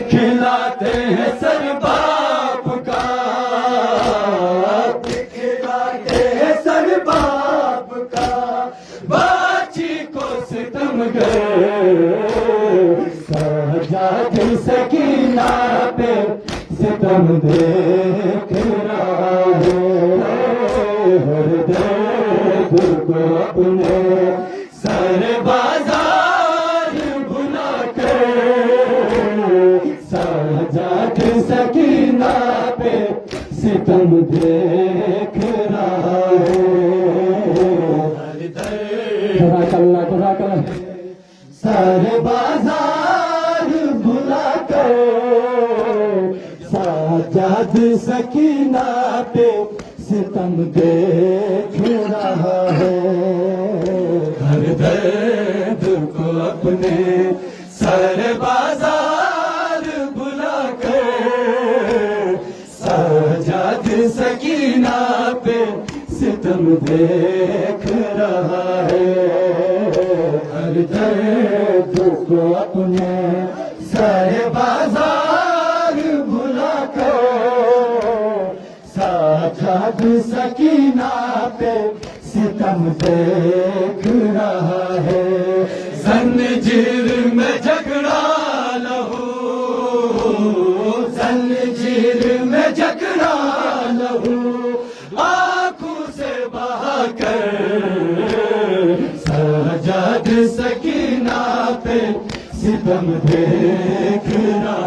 دکھلاتے ہیں سر باپ کا، دکھلاتے ہیں سر باپ کا، باچی کو ستم گئے سجاد سکینہ پہ ستم دیکھ رہا ہے، ہر درد کو اپنے سر بازار بلا کر سجاد سکینہ پہ ستم دیکھ رہا ہے، جزاک اللہ جزاک اللہ، سر بازار بلا کر سجاد سکینہ پہ ستم دیکھ رہا ہے، ہر درد کو اپنے سر بازار بلا کر سجاد سکینہ پہ ستم دیکھ رہا ہے، ہر درد کو اپنے سر بازار بلا کر سجاد سکینہ پہ ستم دیکھ رہا ہے، زنجیر میں جھگڑا لہو، زنجیر میں جھگڑا لہو آنکھوں سے بہا کر سجاد سکینہ پہ ستم دیکھ رہا